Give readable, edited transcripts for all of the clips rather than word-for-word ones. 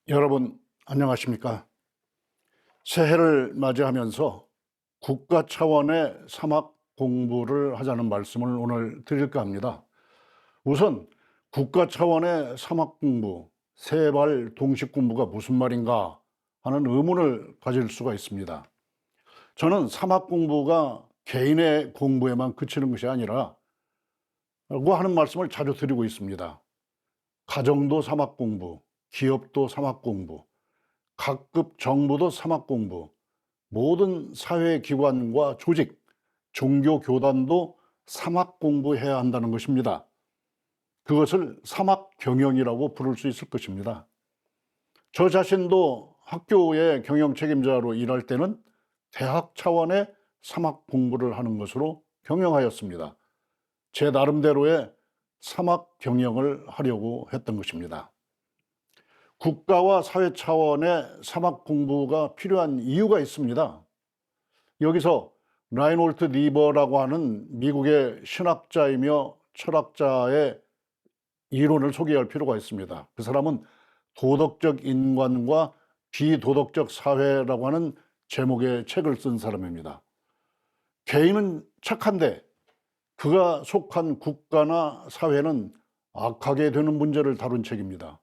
여러분 안녕하십니까? 새해를 맞이하면서 국가 차원의 사막 공부를 하자는 말씀을 오늘 드릴까 합니다. 우선 국가 차원의 사막 공부, 세발 동식 공부가 무슨 말인가 하는 의문을 가질 수가 있습니다. 저는 사막 공부가 개인의 공부에만 그치는 것이 아니라 라고 하는 말씀을 자주 드리고 있습니다. 가정도 사막 공부, 기업도 사막 공부, 각급 정부도 사막 공부, 모든 사회기관과 조직, 종교 교단도 사막 공부해야 한다는 것입니다. 그것을 사막 경영이라고 부를 수 있을 것입니다. 저 자신도 학교의 경영 책임자로 일할 때는 대학 차원의 사막 공부를 하는 것으로 경영하였습니다. 제 나름대로의 사막 경영을 하려고 했던 것입니다. 국가와 사회 차원의 사막 공부가 필요한 이유가 있습니다. 여기서 라인홀트 리버라고 하는 미국의 신학자이며 철학자의 이론을 소개할 필요가 있습니다. 그 사람은 도덕적 인간과 비도덕적 사회라고 하는 제목의 책을 쓴 사람입니다. 개인은 착한데 그가 속한 국가나 사회는 악하게 되는 문제를 다룬 책입니다.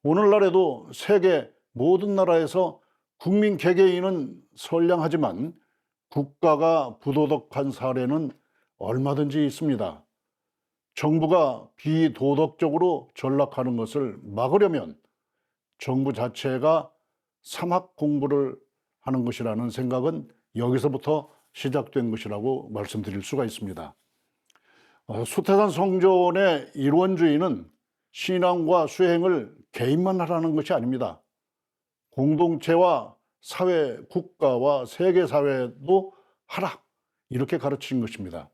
오늘날에도 세계 모든 나라에서 국민 개개인은 선량하지만 국가가 부도덕한 사례는 얼마든지 있습니다. 정부가 비도덕적으로 전락하는 것을 막으려면 정부 자체가 사막 공부를 하는 것이라는 생각은 여기서부터 시작된 것이라고 말씀드릴 수가 있습니다. 수태산 성전의 일원주의는 신앙과 수행을 개인만 하라는 것이 아닙니다. 공동체와 사회, 국가와 세계사회도 하라, 이렇게 가르친 것입니다.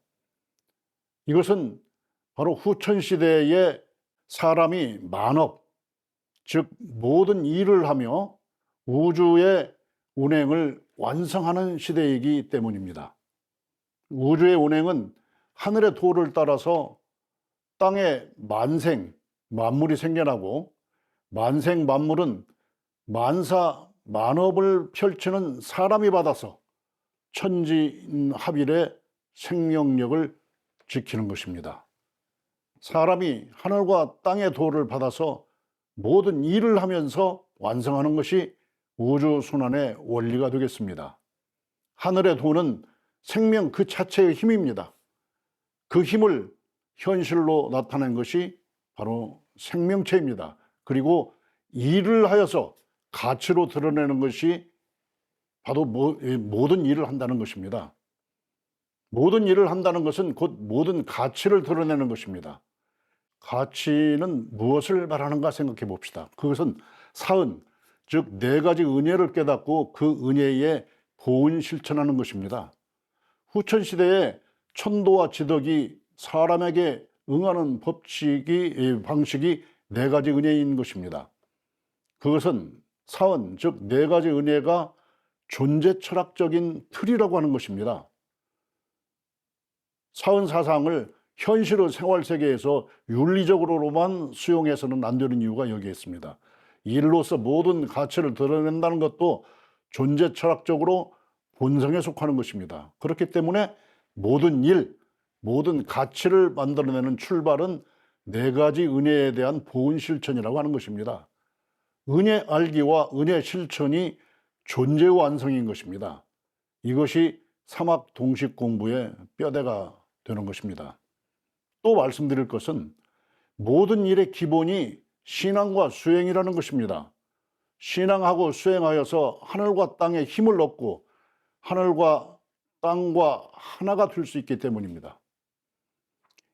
이것은 바로 후천시대에 사람이 만업, 즉 모든 일을 하며 우주의 운행을 완성하는 시대이기 때문입니다. 우주의 운행은 하늘의 도를 따라서 땅에 만생, 만물이 생겨나고 만생 만물은 만사 만업을 펼치는 사람이 받아서 천지합일의 생명력을 지키는 것입니다. 사람이 하늘과 땅의 도를 받아서 모든 일을 하면서 완성하는 것이 우주순환의 원리가 되겠습니다. 하늘의 도는 생명 그 자체의 힘입니다. 그 힘을 현실로 나타낸 것이 바로 생명체입니다. 그리고 일을 하여서 가치로 드러내는 것이 바로 모든 일을 한다는 것입니다. 모든 일을 한다는 것은 곧 모든 가치를 드러내는 것입니다. 가치는 무엇을 말하는가 생각해 봅시다. 그것은 사은, 즉 네 가지 은혜를 깨닫고 그 은혜에 보은 실천하는 것입니다. 후천시대에 천도와 지덕이 사람에게 응하는 방식이 네 가지 은혜인 것입니다. 그것은 사은, 즉 네 가지 은혜가 존재 철학적인 틀이라고 하는 것입니다. 사은 사상을 현실의 생활 세계에서 윤리적으로만 수용해서는 안 되는 이유가 여기에 있습니다. 일로서 모든 가치를 드러낸다는 것도 존재 철학적으로 본성에 속하는 것입니다. 그렇기 때문에 모든 일, 모든 가치를 만들어내는 출발은 네 가지 은혜에 대한 보은 실천이라고 하는 것입니다. 은혜 알기와 은혜 실천이 존재 완성인 것입니다. 이것이 사막 동식 공부의 뼈대가 되는 것입니다. 또 말씀드릴 것은 모든 일의 기본이 신앙과 수행이라는 것입니다. 신앙하고 수행하여서 하늘과 땅에 힘을 얻고 하늘과 땅과 하나가 될 수 있기 때문입니다.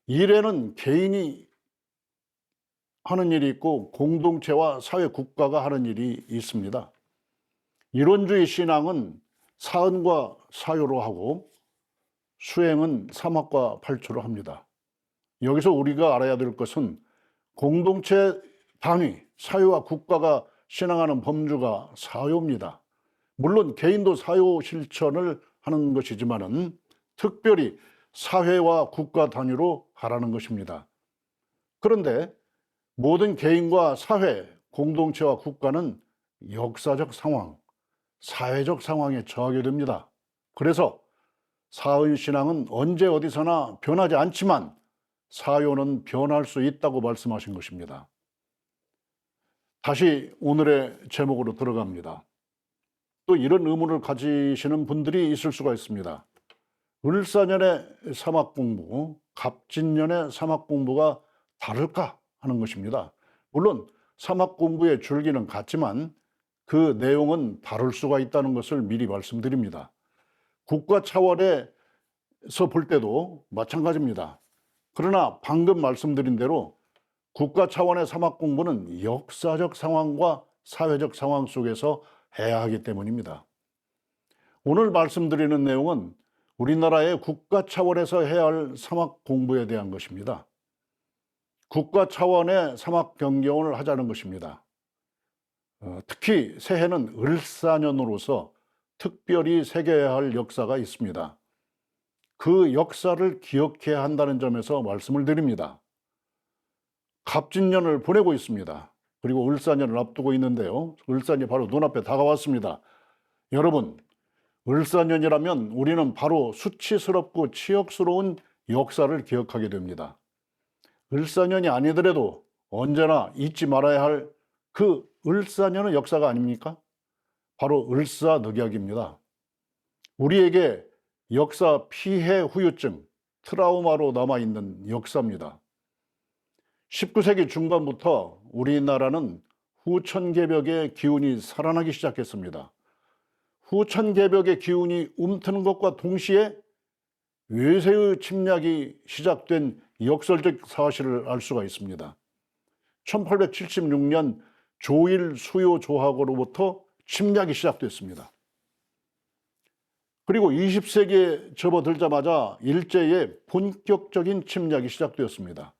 일에는 개인이 하는 일이 있고 공동체와 사회 국가가 하는 일이 있습니다. 이론주의 신앙은 사은과 사요로 하고 수행은 사막과 팔초로 합니다. 여기서 우리가 알아야 될 것은 공동체 단위, 사회와 국가가 신앙하는 범주가 사요입니다. 물론 개인도 사요 실천을 하는 것이지만은 특별히 사회와 국가 단위로 하라는 것입니다. 그런데 모든 개인과 사회, 공동체와 국가는 역사적 상황, 사회적 상황에 처하게 됩니다. 그래서 사은신앙은 언제 어디서나 변하지 않지만 사요는 변할 수 있다고 말씀하신 것입니다. 다시 오늘의 제목으로 들어갑니다. 또 이런 의문을 가지시는 분들이 있을 수가 있습니다. 을사년의 사막공부, 갑진년의 사막공부가 다를까 하는 것입니다. 물론 사막공부의 줄기는 같지만 그 내용은 다를 수가 있다는 것을 미리 말씀드립니다. 국가 차원에서 볼 때도 마찬가지입니다. 그러나 방금 말씀드린 대로 국가 차원의 사막공부는 역사적 상황과 사회적 상황 속에서 해야 하기 때문입니다. 오늘 말씀드리는 내용은 우리나라의 국가 차원에서 해야 할 사막 공부에 대한 것입니다. 국가 차원의 사막 변경을 하자는 것입니다. 특히 새해는 을사년으로서 특별히 새겨야 할 역사가 있습니다. 그 역사를 기억해야 한다는 점에서 말씀을 드립니다. 갑진년을 보내고 있습니다. 그리고 을사년을 앞두고 있는데요. 을사년이 바로 눈앞에 다가왔습니다. 여러분, 을사년이라면 우리는 바로 수치스럽고 치욕스러운 역사를 기억하게 됩니다. 을사년이 아니더라도 언제나 잊지 말아야 할 그 을사년의 역사가 아닙니까? 바로 을사늑약입니다. 우리에게 역사 피해 후유증, 트라우마로 남아있는 역사입니다. 19세기 중반부터 우리나라는 후천개벽의 기운이 살아나기 시작했습니다. 후천개벽의 기운이 움트는 것과 동시에 외세의 침략이 시작된 역설적 사실을 알 수가 있습니다. 1876년 조일 수요 조학으로부터 침략이 시작됐습니다. 그리고 20세기에 접어들자마자 일제의 본격적인 침략이 시작되었습니다.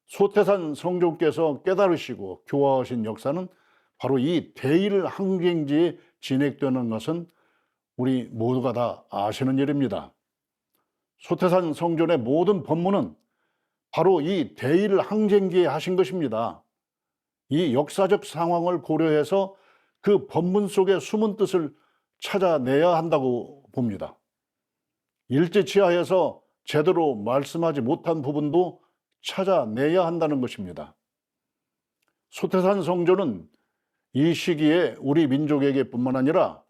소태산 성종께서 깨달으시고 교화하신 역사는 바로 이 대일 항쟁지에 진행되는 것은 우리 모두가 다 아시는 일입니다. 소태산 성전의 모든 법문은 바로 이 대일 항쟁기에 하신 것입니다. 이 역사적 상황을 고려해서 그 법문 속의 숨은 뜻을 찾아내야 한다고 봅니다. 일제치하에서 제대로 말씀하지 못한 부분도 찾아내야 한다는 것입니다. 소태산 성전은 이 시기에 우리 민족에게 뿐만 아니라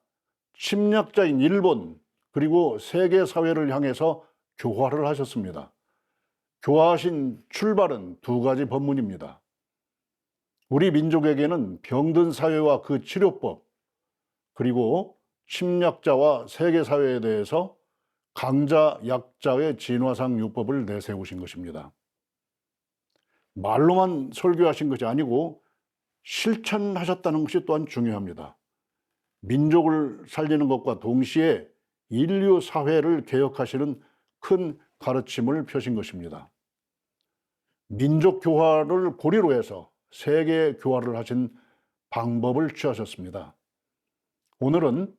침략자인 일본 그리고 세계 사회를 향해서 교화를 하셨습니다. 교화하신 출발은 두 가지 법문입니다. 우리 민족에게는 병든 사회와 그 치료법, 그리고 침략자와 세계 사회에 대해서 강자, 약자의 진화상 요법을 내세우신 것입니다. 말로만 설교하신 것이 아니고 실천하셨다는 것이 또한 중요합니다. 민족을 살리는 것과 동시에 인류 사회를 개혁하시는 큰 가르침을 펴신 것입니다. 민족 교화를 고리로 해서 세계 교화를 하신 방법을 취하셨습니다. 오늘은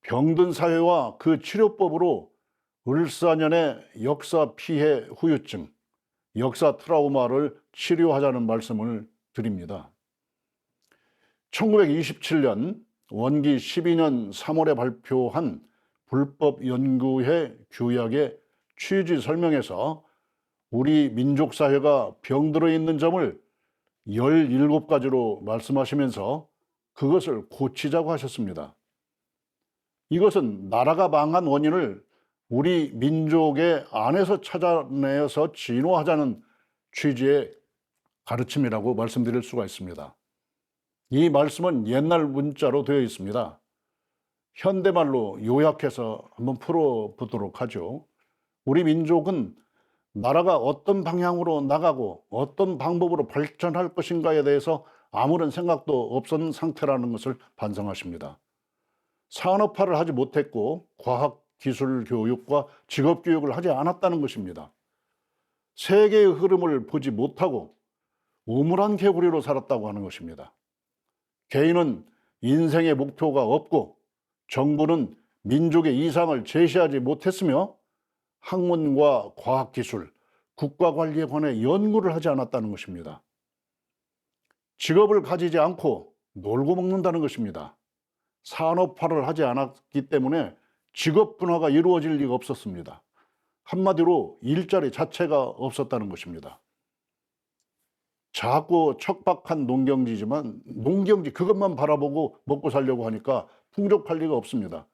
병든 사회와 그 치료법으로 을사년의 역사 피해 후유증, 역사 트라우마를 치료하자는 말씀을 드립니다. 1927년 원기 12년 3월에 발표한 불법연구회 규약의 취지 설명에서 우리 민족 사회가 병들어 있는 점을 17가지로 말씀하시면서 그것을 고치자고 하셨습니다. 이것은 나라가 망한 원인을 우리 민족의 안에서 찾아내서 진화하자는 취지의 가르침이라고 말씀드릴 수가 있습니다. 이 말씀은 옛날 문자로 되어 있습니다. 현대말로 요약해서 한번 풀어보도록 하죠. 우리 민족은 나라가 어떤 방향으로 나가고 어떤 방법으로 발전할 것인가에 대해서 아무런 생각도 없었는 상태라는 것을 반성하십니다. 산업화를 하지 못했고 과학 기술 교육과 직업 교육을 하지 않았다는 것입니다. 세계의 흐름을 보지 못하고 우물한 개구리로 살았다고 하는 것입니다. 개인은 인생의 목표가 없고 정부는 민족의 이상을 제시하지 못했으며 학문과 과학기술, 국가관리에 관해 연구를 하지 않았다는 것입니다. 직업을 가지지 않고 놀고 먹는다는 것입니다. 산업화를 하지 않았기 때문에 직업 분화가 이루어질 리가 없었습니다. 한마디로 일자리 자체가 없었다는 것입니다. 작고 척박한 농경지지만 농경지 그것만 바라보고 먹고 살려고 하니까 풍족할 리가 없습니다.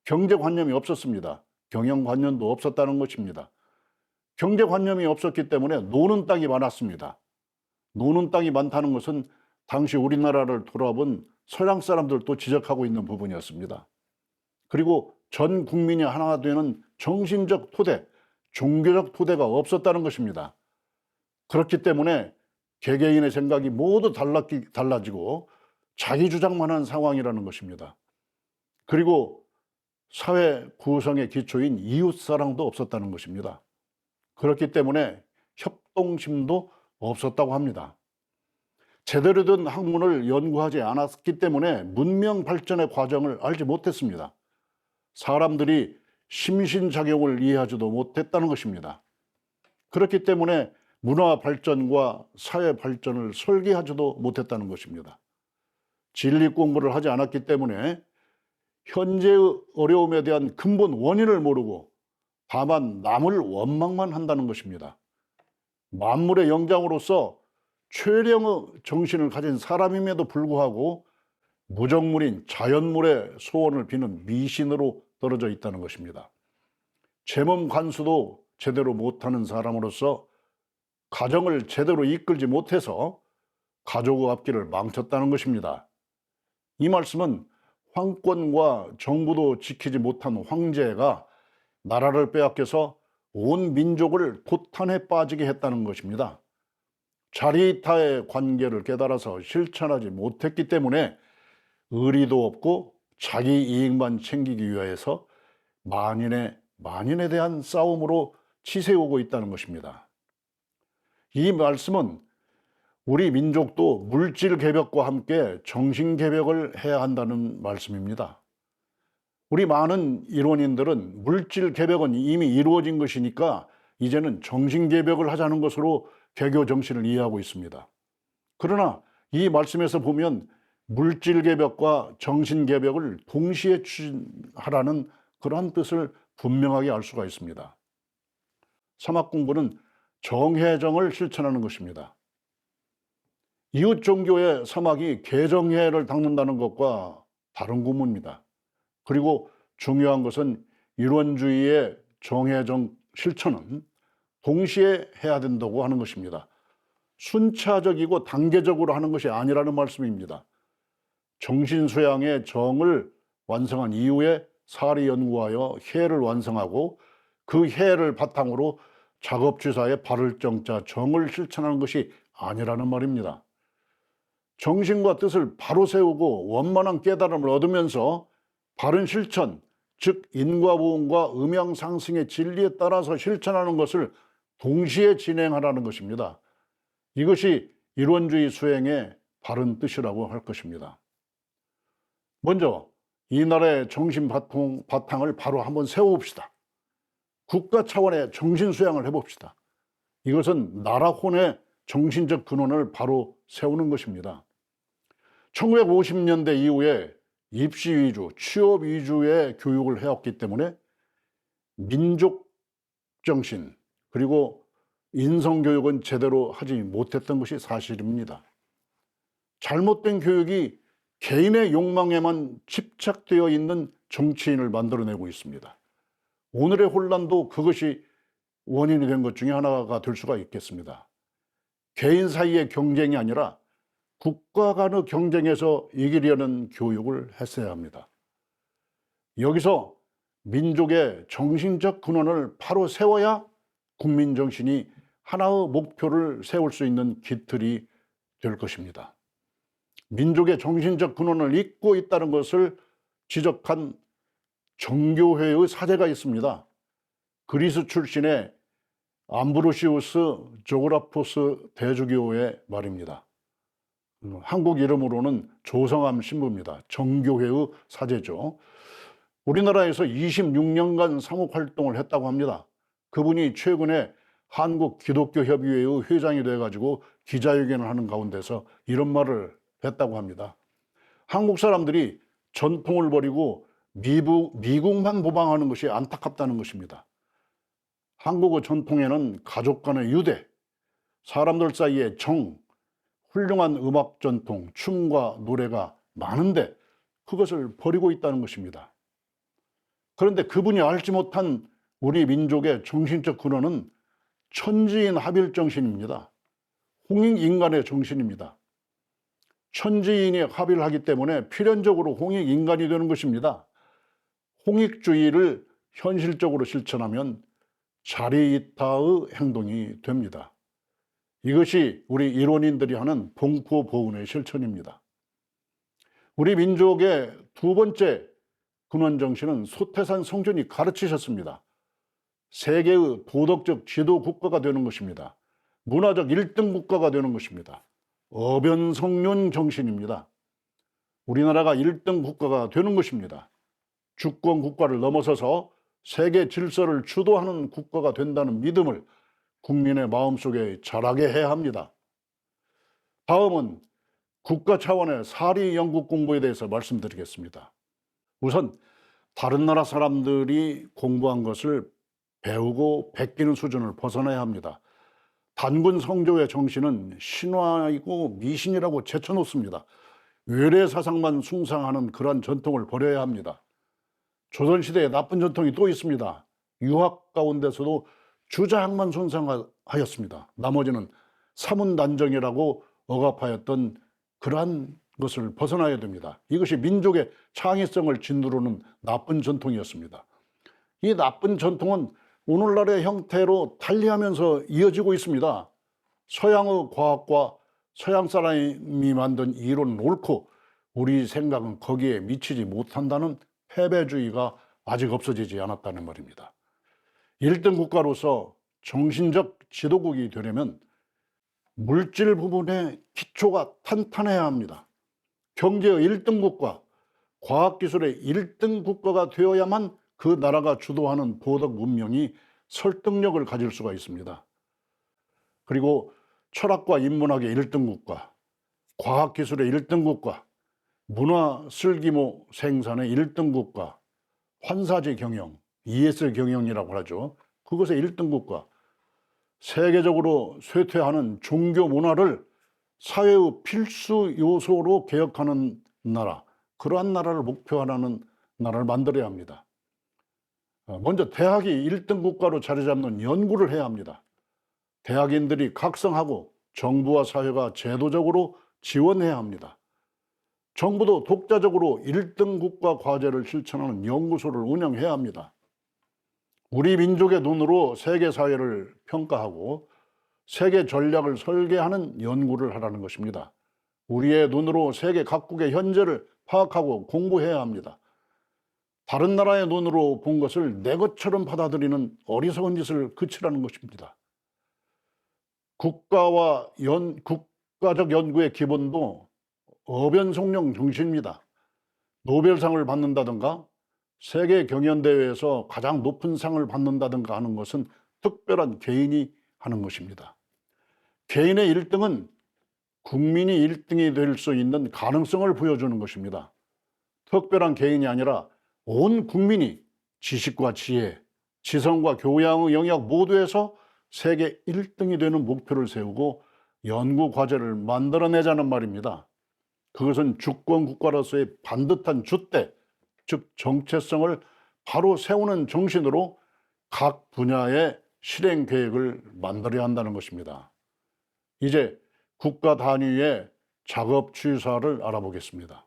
경제관념이 없었습니다. 경영관념도 없었다는 것입니다. 경제관념이 없었기 때문에 노는 땅이 많았습니다. 노는 땅이 많다는 것은 당시 우리나라를 돌아본 서양 사람들도 지적하고 있는 부분이었습니다. 그리고 전 국민이 하나 되는 정신적 토대, 종교적 토대가 없었다는 것입니다. 그렇기 때문에 개개인의 생각이 모두 달라지고 자기 주장만 한 상황이라는 것입니다. 그리고 사회 구성의 기초인 이웃사랑도 없었다는 것입니다. 그렇기 때문에 협동심도 없었다고 합니다. 제대로 된 학문을 연구하지 않았기 때문에 문명 발전의 과정을 알지 못했습니다. 사람들이 심신작용을 이해하지도 못했다는 것입니다. 그렇기 때문에 문화 발전과 사회 발전을 설계하지도 못했다는 것입니다. 진리 공부를 하지 않았기 때문에 현재의 어려움에 대한 근본 원인을 모르고 다만 남을 원망만 한다는 것입니다. 만물의 영장으로서 최령의 정신을 가진 사람임에도 불구하고 무정물인 자연물의 소원을 비는 미신으로 떨어져 있다는 것입니다. 제 몸 관수도 제대로 못하는 사람으로서 가정을 제대로 이끌지 못해서 가족의 앞길을 망쳤다는 것입니다. 이 말씀은 황권과 정부도 지키지 못한 황제가 나라를 빼앗겨서 온 민족을 도탄에 빠지게 했다는 것입니다. 자리타의 관계를 깨달아서 실천하지 못했기 때문에 의리도 없고 자기 이익만 챙기기 위해서 만인에 대한 싸움으로 치세우고 있다는 것입니다. 이 말씀은 우리 민족도 물질 개벽과 함께 정신 개벽을 해야 한다는 말씀입니다. 우리 많은 일원인들은 물질 개벽은 이미 이루어진 것이니까 이제는 정신 개벽을 하자는 것으로 개교 정신을 이해하고 있습니다. 그러나 이 말씀에서 보면 물질 개벽과 정신 개벽을 동시에 추진하라는 그러한 뜻을 분명하게 알 수가 있습니다. 사막 공부는 정혜정을 실천하는 것입니다. 이웃 종교의 사막이 개정회를 닦는다는 것과 다른 구문입니다. 그리고 중요한 것은 일원주의의 정혜정 실천은 동시에 해야 된다고 하는 것입니다. 순차적이고 단계적으로 하는 것이 아니라는 말씀입니다. 정신수양의 정을 완성한 이후에 사리 연구하여 해를 완성하고 그 해를 바탕으로 작업주사의 바를 정자 정을 실천하는 것이 아니라는 말입니다. 정신과 뜻을 바로 세우고 원만한 깨달음을 얻으면서 바른 실천, 즉 인과보응과 음양상승의 진리에 따라서 실천하는 것을 동시에 진행하라는 것입니다. 이것이 일원주의 수행의 바른 뜻이라고 할 것입니다. 먼저 이 나라의 정신 바탕을 바로 한번 세워봅시다. 국가 차원의 정신수양을 해봅시다. 이것은 나라혼의 정신적 근원을 바로 세우는 것입니다. 1950년대 이후에 입시 위주, 취업 위주의 교육을 해왔기 때문에 민족 정신 그리고 인성교육은 제대로 하지 못했던 것이 사실입니다. 잘못된 교육이 개인의 욕망에만 집착되어 있는 정치인을 만들어내고 있습니다. 오늘의 혼란도 그것이 원인이 된 것 중에 하나가 될 수가 있겠습니다. 개인 사이의 경쟁이 아니라 국가 간의 경쟁에서 이기려는 교육을 했어야 합니다. 여기서 민족의 정신적 근원을 바로 세워야 국민 정신이 하나의 목표를 세울 수 있는 깃털이 될 것입니다. 민족의 정신적 근원을 잊고 있다는 것을 지적한 정교회의 사제가 있습니다. 그리스 출신의 암브로시우스 조그라포스 대주교의 말입니다. 한국 이름으로는 조성암 신부입니다. 정교회의 사제죠. 우리나라에서 26년간 사목활동을 했다고 합니다. 그분이 최근에 한국기독교협의회의 회장이 돼가지고 기자회견을 하는 가운데서 이런 말을 했다고 합니다. 한국 사람들이 전통을 버리고 미국만 모방하는 것이 안타깝다는 것입니다. 한국의 전통에는 가족 간의 유대, 사람들 사이의 정, 훌륭한 음악 전통, 춤과 노래가 많은데 그것을 버리고 있다는 것입니다. 그런데 그분이 알지 못한 우리 민족의 정신적 근원은 천지인 합일 정신입니다. 홍익인간의 정신입니다. 천지인이 합일하기 때문에 필연적으로 홍익인간이 되는 것입니다. 홍익주의를 현실적으로 실천하면 자리이타의 행동이 됩니다. 이것이 우리 일원인들이 하는 봉포보은의 실천입니다. 우리 민족의 두 번째 근원정신은 소태산 성전이 가르치셨습니다. 세계의 도덕적 지도 국가가 되는 것입니다. 문화적 1등 국가가 되는 것입니다. 어변성륜 정신입니다. 우리나라가 1등 국가가 되는 것입니다. 주권 국가를 넘어서서 세계 질서를 주도하는 국가가 된다는 믿음을 국민의 마음속에 자라게 해야 합니다. 다음은 국가 차원의 사리 연구 공부에 대해서 말씀드리겠습니다. 우선 다른 나라 사람들이 공부한 것을 배우고 베끼는 수준을 벗어나야 합니다. 단군 성조의 정신은 신화이고 미신이라고 제쳐놓습니다. 외래 사상만 숭상하는 그러한 전통을 버려야 합니다. 조선시대에 나쁜 전통이 또 있습니다. 유학 가운데서도 주자학만 숭상하였습니다. 나머지는 사문단정이라고 억압하였던 그러한 것을 벗어나야 됩니다. 이것이 민족의 창의성을 짓누르는 나쁜 전통이었습니다. 이 나쁜 전통은 오늘날의 형태로 달리하면서 이어지고 있습니다. 서양의 과학과 서양 사람이 만든 이론은 옳고 우리 생각은 거기에 미치지 못한다는 패배주의가 아직 없어지지 않았다는 말입니다. 1등 국가로서 정신적 지도국이 되려면 물질 부분의 기초가 탄탄해야 합니다. 경제의 1등 국가, 과학기술의 1등 국가가 되어야만 그 나라가 주도하는 도덕 문명이 설득력을 가질 수가 있습니다. 그리고 철학과 인문학의 1등 국가, 과학기술의 1등 국가, 문화 슬기모 생산의 1등 국가, 환사지 경영, ES 경영이라고 하죠. 그것의 1등 국가, 세계적으로 쇠퇴하는 종교 문화를 사회의 필수 요소로 개혁하는 나라, 그러한 나라를 목표하는 나라를 만들어야 합니다. 먼저 대학이 1등 국가로 자리 잡는 연구를 해야 합니다. 대학인들이 각성하고 정부와 사회가 제도적으로 지원해야 합니다. 정부도 독자적으로 1등 국가 과제를 실천하는 연구소를 운영해야 합니다. 우리 민족의 눈으로 세계 사회를 평가하고 세계 전략을 설계하는 연구를 하라는 것입니다. 우리의 눈으로 세계 각국의 현재를 파악하고 공부해야 합니다. 다른 나라의 눈으로 본 것을 내 것처럼 받아들이는 어리석은 짓을 그치라는 것입니다. 국가적 연구의 기본도 어변성룡 정신입니다. 노벨상을 받는다든가 세계 경연대회에서 가장 높은 상을 받는다든가 하는 것은 특별한 개인이 하는 것입니다. 개인의 1등은 국민이 1등이 될 수 있는 가능성을 보여주는 것입니다. 특별한 개인이 아니라 온 국민이 지식과 지혜, 지성과 교양의 영역 모두에서 세계 1등이 되는 목표를 세우고 연구 과제를 만들어내자는 말입니다. 그것은 주권 국가로서의 반듯한 줏대, 즉 정체성을 바로 세우는 정신으로 각 분야의 실행 계획을 만들어야 한다는 것입니다. 이제 국가 단위의 작업 취사를 알아보겠습니다.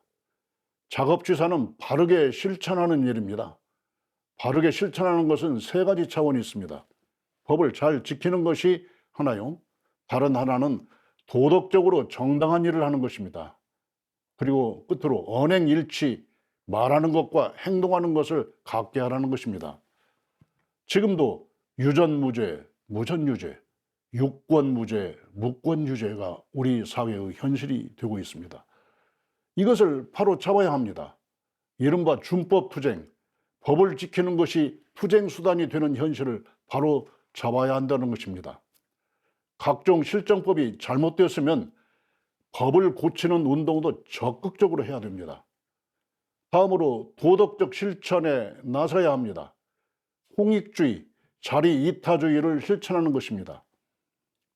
작업 취사는 바르게 실천하는 일입니다. 바르게 실천하는 것은 세 가지 차원이 있습니다. 법을 잘 지키는 것이 하나요. 다른 하나는 도덕적으로 정당한 일을 하는 것입니다. 그리고 끝으로 언행일치, 말하는 것과 행동하는 것을 같게 하라는 것입니다. 지금도 유전무죄, 무전유죄, 유권무죄, 무권유죄가 우리 사회의 현실이 되고 있습니다. 이것을 바로 잡아야 합니다. 이른바 준법투쟁, 법을 지키는 것이 투쟁 수단이 되는 현실을 바로 잡아야 한다는 것입니다. 각종 실정법이 잘못되었으면 법을 고치는 운동도 적극적으로 해야 됩니다. 다음으로 도덕적 실천에 나서야 합니다. 홍익주의, 자리 이타주의를 실천하는 것입니다.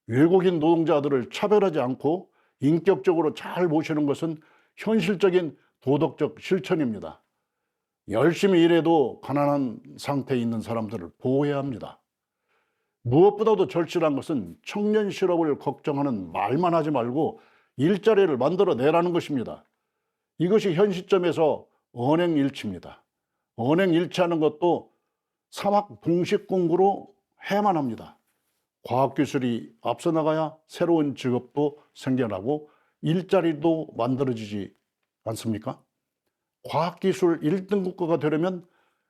외국인 노동자들을 차별하지 않고 인격적으로 잘 모시는 것은 현실적인 도덕적 실천입니다. 열심히 일해도 가난한 상태에 있는 사람들을 보호해야 합니다. 무엇보다도 절실한 것은 청년 실업을 걱정하는 말만 하지 말고 일자리를 만들어내라는 것입니다. 이것이 현 시점에서 언행일치입니다. 언행일치하는 것도 사막 동식 공부로 해야만 합니다. 과학기술이 앞서 나가야 새로운 직업도 생겨나고 일자리도 만들어지지 않습니까? 과학기술 1등 국가가 되려면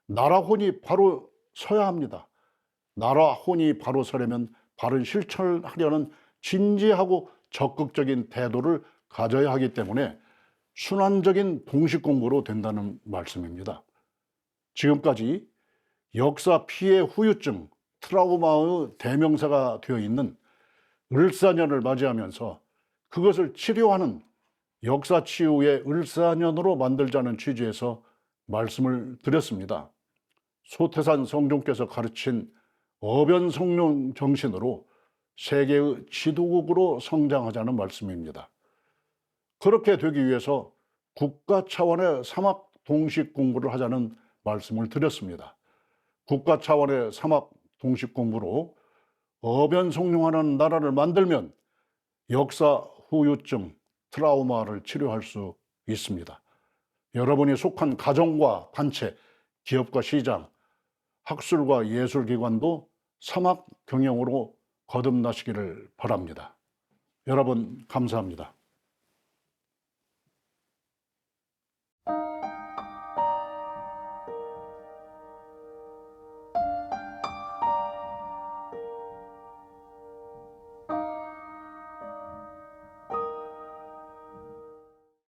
나라 혼이 바로 서야 합니다. 나라 혼이 바로 서려면 바른 실천을 하려는 진지하고 적극적인 태도를 가져야 하기 때문에 순환적인 동식 공부로 된다는 말씀입니다. 지금까지 역사 피해 후유증, 트라우마의 대명사가 되어 있는 을사년을 맞이하면서 그것을 치료하는 역사 치유의 을사년으로 만들자는 취지에서 말씀을 드렸습니다. 소태산 성종께서 가르친 어변성룡 정신으로 세계의 지도국으로 성장하자는 말씀입니다. 그렇게 되기 위해서 국가 차원의 사막 동식 공부를 하자는 말씀을 드렸습니다. 국가 차원의 사막 동식 공부로 어변성룡하는 나라를 만들면 역사 후유증, 트라우마를 치료할 수 있습니다. 여러분이 속한 가정과 단체, 기업과 시장, 학술과 예술기관도 사막 경영으로 거듭나시기를 바랍니다. 여러분 감사합니다.